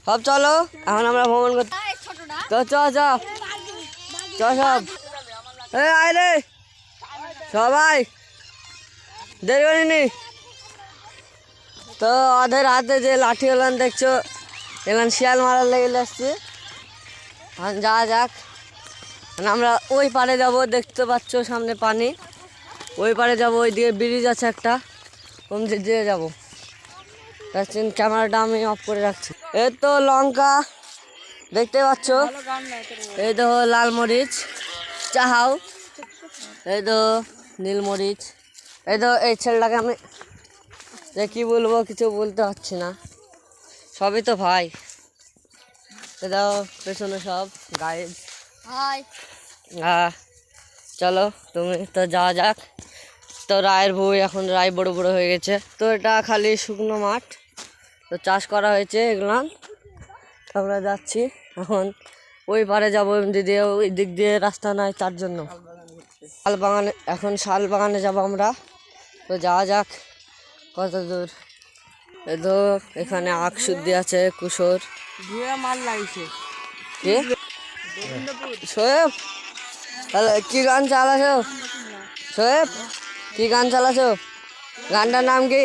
সব চলো, এখন আমরা ভ্রমণ করতে। তো চ চ চ সব আয় রে সবাই, দেরি করিনি। তো ওদের হাতে যে লাঠি এলান দেখছো, এলান শিয়াল মারার লেগে আসছে। এখন যাওয়া যাক, আমরা ওই পারে যাব, দেখতে পাচ্ছ সামনে পানি। ওই পারে যাব, ওই দিকে ব্রিজ আছে একটা, ওম দিয়ে যাবো। ক্যামেরাটা আমি অফ করে রাখছি। এই তো লঙ্কা দেখতে পাচ্ছ, এই তো লাল মরিচ চাহাও, এই তো নীল মরিচ, এই তো এই ছেলেটাকে আমি কি বলবো, কিছু বলতে পারছি না, সবই তো ভাই। দাও পেছনে সব গায়ে। হ্যাঁ চলো, তুমি তো যাওয়া যাক। তো রায়ের বউ, এখন রায় বড় বড় হয়ে গেছে। তো এটা খালি শুকনো মাঠ, তো চাষ করা হয়েছে এগুলান। আমরা যাচ্ছি এখন ওই পারে যাবো, এমনি দিয়ে ওই দিক দিয়ে রাস্তা নাই, তার জন্য শাল বাগানে, এখন শাল বাগানে যাবো আমরা। তো যাওয়া যাক কত দূর। এ তো এখানে আখ শুদ্ধি আছে, কুসর মাল লাগছে। কি শোয়েব, তাহলে কি গান চালাছো শোয়েব, কি গান চালাছো? গানটার নাম কি?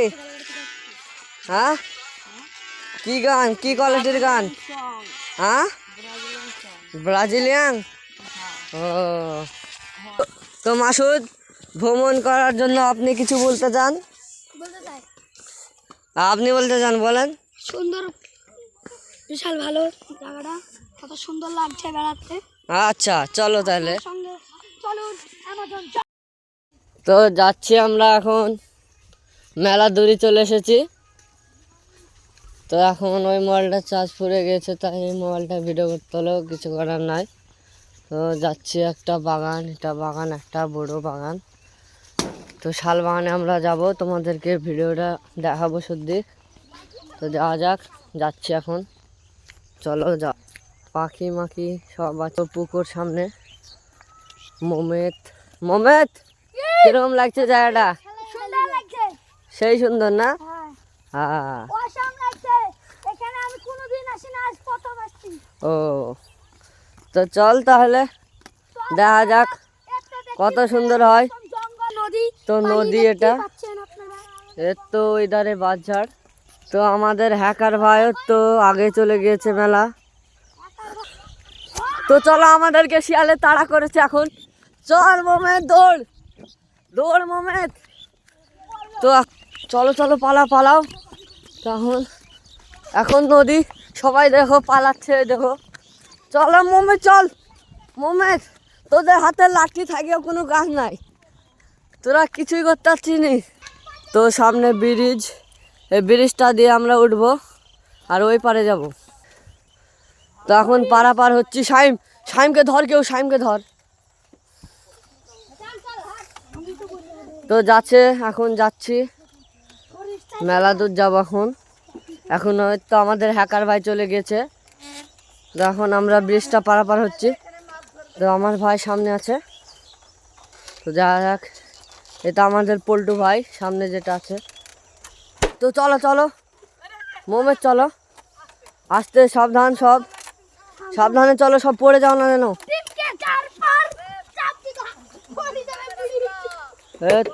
হ্যাঁ কি গান, কি কোয়ালিটির গান? হ্যাঁ ব্রাজিলিয়ান। ও তো মাসুদ, ভ্রমণ করার জন্য আপনি কিছু বলতে চান? আপনি বলতে চান, বলেন। সুন্দর, বিশাল ভালো জায়গাটা, কত সুন্দর লাগছে বেড়াতে। আচ্ছা চলো তাহলে, তো যাচ্ছি আমরা এখন। মেলা দূরে চলে এসেছি। তো এখন ওই মোবাইলটা চার্জ পড়ে গেছে, তাই এই মোবাইলটা ভিডিও করতে হলেও কিছু করার নাই। তো যাচ্ছি একটা বাগান, এটা বাগান একটা বড় বাগান। তো শাল বাগানে আমরা যাব, তোমাদেরকে ভিডিওটা দেখাবো সত্যি। তো যাওয়া যাক, যাচ্ছি এখন, চলো যা। পাখি মাখি সব আছে পুকুর সামনে। মোমেত মোমেত, কিরকম লাগছে জায়গাটা? সেই সুন্দর না? হ্যাঁ। ও তো চল তাহলে দেখা যাক কত সুন্দর হয়। তো নদী এটা, এর তো ইধারে বাঁশঝাড়। তো আমাদের হ্যাকার ভাইও তো আগে চলে গিয়েছে মেলা। তো চলো, আমাদেরকে শিয়ালে তাড়া করেছে এখন। চল মোমেদ, দৌড় দৌড় মোমেদ। তো চলো চলো, পালাও পালাও। তখন এখন নদী, সবাই দেখো পালাচ্ছে, দেখো। চলো মোমেদ চল। মোমেদ, তোদের হাতে লাঠি থাকেও কোনো কাজ নাই, তোরা কিছুই করতে পারছিস নি। তো সামনে ব্রিজ, এই ব্রিজটা দিয়ে আমরা উঠবো আর ওই পারে যাব। তো এখন পারাপার হচ্ছি। শাইমকে ধর, কেউ শাইমকে ধর। তো যাচ্ছে, এখন যাচ্ছি, মেলা দূর যাবো এখন। এখন হয়তো আমাদের হ্যাকার ভাই চলে গেছে। তো এখন আমরা ব্রিজটা পারাপার হচ্ছি। তো আমার ভাই সামনে আছে। তো যাওয়া যাক, এটা আমাদের পল্টু ভাই সামনে যেটা আছে। তো চলো চলো মোমেদ, চলো আস্তে, সাবধান, সব সাবধানে চলো, সব পড়ে যাও না যেন।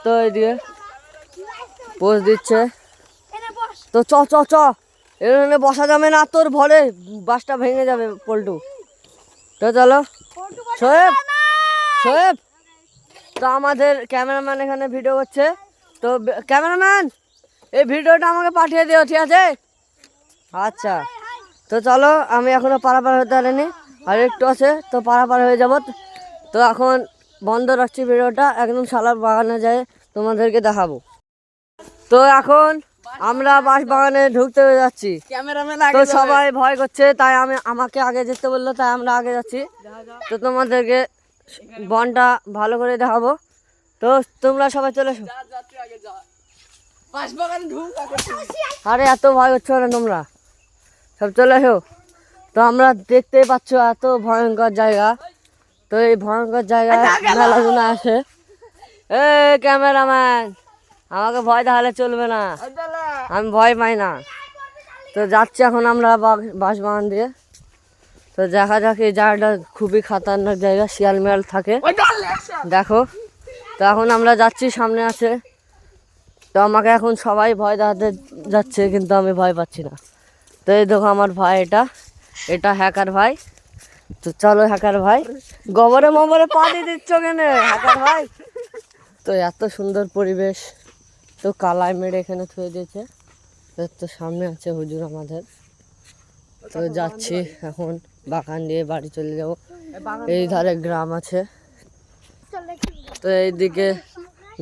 তো এদিকে পোজ দিচ্ছে। তো চ চ চ, এখানে বসা যাবে না, তোর ভরে বাসটা ভেঙে যাবে পল্টু। তো চলো শোয়েব, শোয়েব। তো আমাদের ক্যামেরাম্যান এখানে ভিডিও করছে। তো ক্যামেরাম্যান, এই ভিডিওটা আমাকে পাঠিয়ে দিও, ঠিক আছে? আচ্ছা তো চলো, আমি এখনো পারাপার হতে পারিনি, আর একটু আছে তো পারাপার হয়ে যাব। তো এখন বন্ধ রাখছি ভিডিওটা, একদম শালার বাগানে যায় তোমাদেরকে দেখাবো। তো এখন আমরা বাঁশ বাগানে ঢুকতে যাচ্ছি। তো সবাই ভয় করছে, তাই আমাকে আগে যেতে বললো, তাই আমরা আগে যাচ্ছি। তো তোমাদেরকে বনটা ভালো করে দেখাবো। তো তোমরা সবাই চলে এসো। আরে এত ভয় করছো না তোমরা, সব চলে এসো। তো আমরা দেখতেই পাচ্ছ এত ভয়ঙ্কর জায়গা। তো এই ভয়ঙ্কর জায়গায় মেলাজনা আসে। এ ক্যামেরাম্যান, আমাকে ভয় দেখালে চলবে না, আমি ভয় পাই না। তো যাচ্ছি এখন আমরা বাঁশবাগান দিয়ে। তো দেখা যাক, এই জায়গাটা খুবই খাতারনাক জায়গা, শিয়াল মিয়াল থাকে দেখো। তো এখন আমরা যাচ্ছি, সামনে আছে। তো আমাকে এখন সবাই ভয় দেখাতে যাচ্ছে, কিন্তু আমি ভয় পাচ্ছি না। তো এই দেখো আমার ভাই, এটা হ্যাকার ভাই। তো চলো হ্যাকার ভাই, গোবরে মোবরে পা দিয়ে দিচ্ছ কেন হ্যাকার ভাই? তো এত সুন্দর পরিবেশ, তো কালাই মেরে এখানে থুয়ে দিয়েছে। তো সামনে আছে হুজুর আমাদের। তো যাচ্ছি এখন বাগান দিয়ে বাড়ি চলে যাব। এই ধারে গ্রাম আছে, তো এইদিকে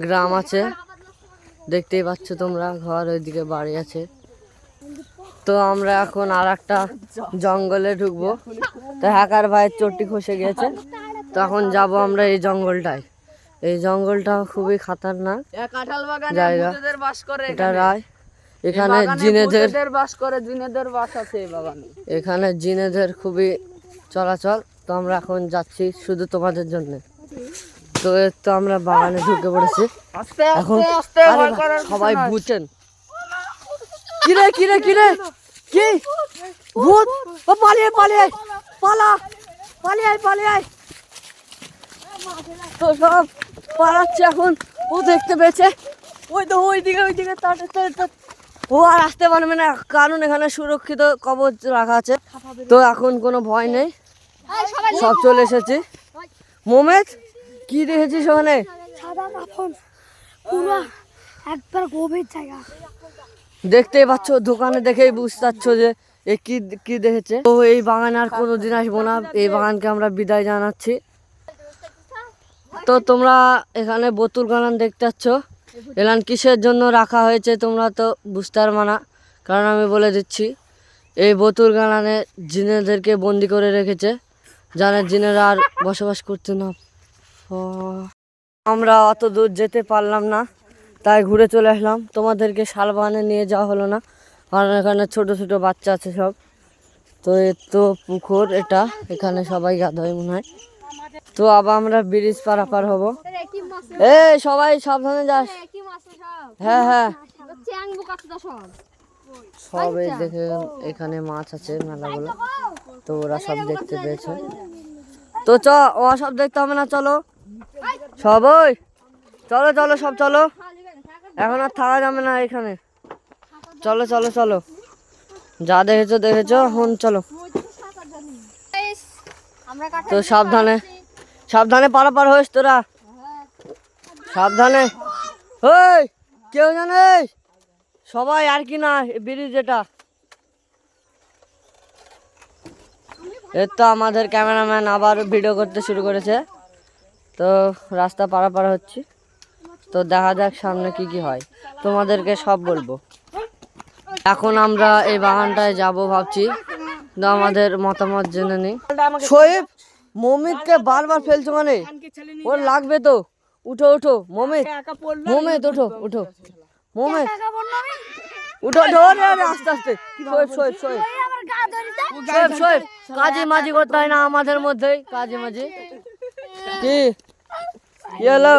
গ্রাম আছে, দেখতেই পাচ্ছ তোমরা, ঘর ওইদিকে বাড়ি আছে। তো আমরা এখন আর একটা জঙ্গলে ঢুকবো। তো হ্যাকার ভাইয়ের চটি খসে গিয়েছে, তো এখন যাব আমরা এই জঙ্গলটায়। এই জঙ্গলটা খুবই খাতারনাক জায়গা। এটা রায়, এখানে জিনেদের বাস করে, জিনেদের বাস আছে এই বাগানে। এখানে জিনেদের খুবই চলাচল। তো আমরা এখন যাচ্ছি শুধু তোমাদের জন্য। তো তো আমরা বাগানে ঢুকে পড়েছি এখন। সবাই বুঝছেন কিরে কিরে কিরে কি ভূত? ও পালিয়ে পালিয়ে পালা, পালিয়ে পালিয়ে। তো সব পালাচ্ছে এখন, ও দেখতে পেয়েছে ওই তো ওইদিকে ওইদিকে। ও আর আসতে পারবে না, কারণ এখানে সুরক্ষিত কবচ রাখা আছে। তো এখন কোনো ভয় নেই, সব চলে এসেছি। মোমেদ, কি দেখেছিস ওখানে? সাদা কাফন, পুরো একবার গভীর জায়গা। দেখতেই পাচ্ছ, দোকানে দেখেই বুঝতে পারছো যে এ কি কি দেখেছে। তো এই বাগানে আর কোনোদিন আসবো না, এই বাগানকে আমরা বিদায় জানাচ্ছি। তো তোমরা এখানে বোতল গালান দেখতে পাচ্ছ, এলান কিসের জন্য রাখা হয়েছে তোমরা তো বুঝতে পারবে না, কারণ আমি বলে দিচ্ছি। এই বোতল গালানে জিনেদেরকে বন্দি করে রেখেছে, যারা জিনেরা আর বসবাস করতে না। আমরা অত দূর যেতে পারলাম না, তাই ঘুরে চলে আসলাম। তোমাদেরকে শালবাগানে নিয়ে যাওয়া হলো না, কারণ এখানে ছোট ছোট বাচ্চা আছে সব। তো এ তো পুকুর, এটা এখানে সবাই গাধোয় মনে হয়। তো আবার আমরা ব্রিজ পারাপার হব। এ সবাই সাবধানে যাস। হ্যাঁ হ্যাঁ, সব এই দেখে এখানে মাছ আছে মেলাগুলো, তো ওরা সব দেখতে পেয়েছে। তো ও সব দেখতে হবে না, চলো সবাই, চলো চলো সব চলো, এখন আর থাকা যাবে না এখানে। চলো চলো চলো, যা দেখেছো দেখেছো, এখন চলো। তো সাবধানে সাবধানে পারাপার হইস তোরা, সাবধানে। ওই কেউ জানে সবাই আর কি না, ব্রিজ যেটা। এর তো আমাদের ক্যামেরাম্যান আবার ভিডিও করতে শুরু করেছে। তো রাস্তা পারাপার হচ্ছি, তো দেখা যাক সামনে কি কি হয়, তোমাদেরকে সব বলবো। এখন আমরা এই বাগানটায় যাব ভাবছি, তো আমাদের মতামত জেনে নিই। শোয়েব, মমিতকে বারবার ফেলছো মানে, ওর লাগবে তো। উঠো উঠো মোমেদ, মোমেদ ওঠো উঠো, মোমেদ উঠো ধরে, আস্তে আস্তে। শোয়েব শোয়েব শোয়েব শোয়েব শোয়েব, কাজে মাঝি করতে হয় না আমাদের মধ্যেই, কাজে মাঝি। কি হলো?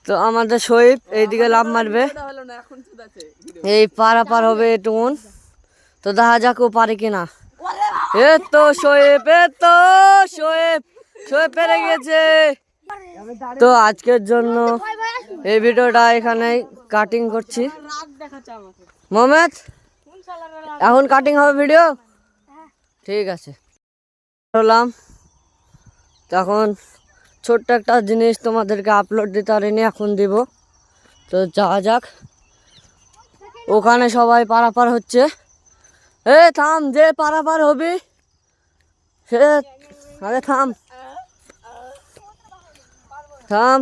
তো আমাদের শোয়েব এইদিকে লাভ মারবে, এই পারাপার হবে টুন। তো দেখা যাক ও পারে কিনা। এ তো শোয়েব, এ তো শোয়েব, শোয়েব পেরে গেছে। তো আজকের জন্য এই ভিডিওটা এখানেই কাটিং করছি। মোহাম্মদ, এখন কাটিং হবে ভিডিও, ঠিক আছে। হলাম তখন ছোট্ট একটা জিনিস তোমাদেরকে আপলোড দিতে পারিনি, এখন দিব। তো যাওয়া যাক, ওখানে সবাই পারাপার হচ্ছে। এ থাম, যে পারাপার হবি সে আগে থাম থাম।